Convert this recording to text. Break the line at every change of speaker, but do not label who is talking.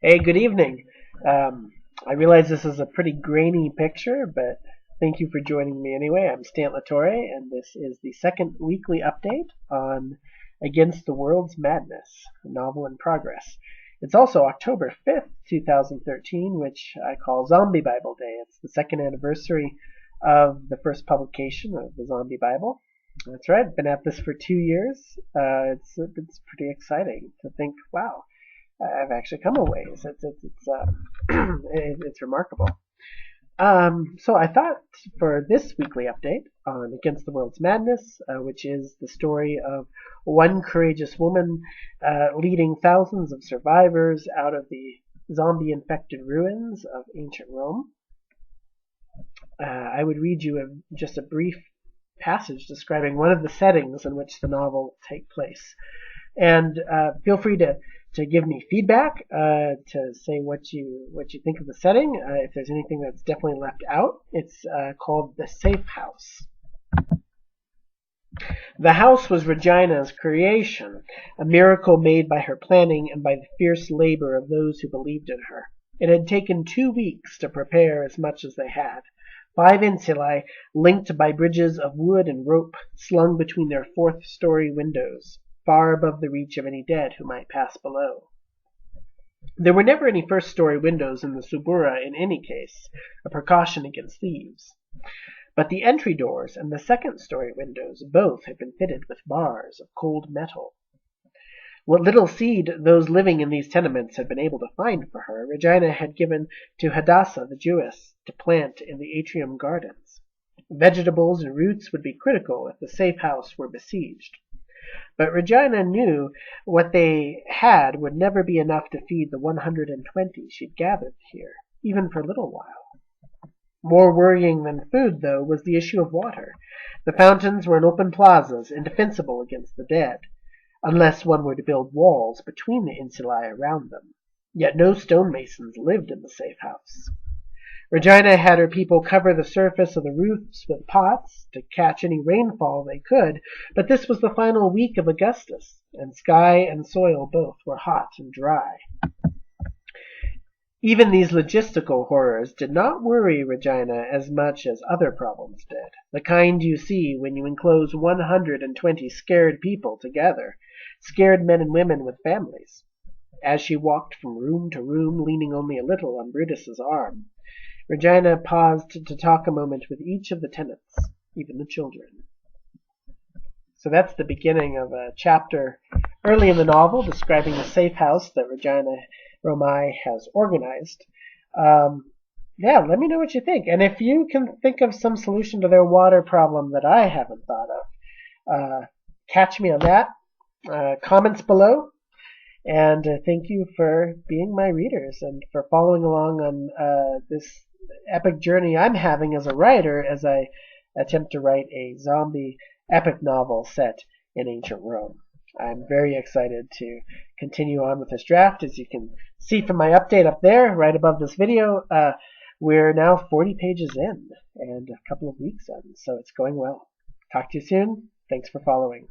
Hey, good evening. I realize this is a pretty grainy picture, but thank you for joining me anyway. I'm Stant Litore, and this is the second weekly update on Against the World's Madness, a novel in progress. It's also October 5th, 2013, which I call Zombie Bible Day. It's the second anniversary of the first publication of the Zombie Bible. That's right, been at this for 2 years. It's pretty exciting to think, wow, I've actually come a ways. It's remarkable. So I thought for this weekly update on Against the World's Madness, which is the story of one courageous woman leading thousands of survivors out of the zombie-infected ruins of ancient Rome, I would read you just a brief passage describing one of the settings in which the novel takes place. And feel free to give me feedback, to say what you think of the setting. If there's anything that's definitely left out, it's called The Safe House. The house was Regina's creation, a miracle made by her planning and by the fierce labor of those who believed in her. It had taken 2 weeks to prepare as much as they had. 5 insulae, linked by bridges of wood and rope, slung between their 4th-story windows, far above the reach of any dead who might pass below. There were never any first-story windows in the Subura in any case, a precaution against thieves. But the entry doors and the second-story windows both had been fitted with bars of cold metal. What little seed those living in these tenements had been able to find for her, Regina had given to Hadassah the Jewess to plant in the atrium gardens. Vegetables and roots would be critical if the safe house were besieged. But Regina knew what they had would never be enough to feed the 120 she'd gathered here, even for a little while. More worrying than food, though, was the issue of water. The fountains were in open plazas, indefensible against the dead, unless one were to build walls between the insulae around them. Yet no stonemasons lived in the safe house. Regina had her people cover the surface of the roofs with pots to catch any rainfall they could, but this was the final week of Augustus, and sky and soil both were hot and dry. Even these logistical horrors did not worry Regina as much as other problems did, the kind you see when you enclose 120 scared people together, scared men and women with families. As she walked from room to room, leaning only a little on Brutus's arm, Regina paused to talk a moment with each of the tenants, even the children. So that's the beginning of a chapter early in the novel describing the safe house that Regina Romai has organized. Let me know what you think. And if you can think of some solution to their water problem that I haven't thought of, catch me on that. Comments below. And thank you for being my readers and for following along on this epic journey I'm having as a writer as I attempt to write a zombie epic novel set in ancient Rome. I'm very excited to continue on with this draft. As you can see from my update up there, right above this video, we're now 40 pages in and a couple of weeks in, so it's going well. Talk to you soon. Thanks for following.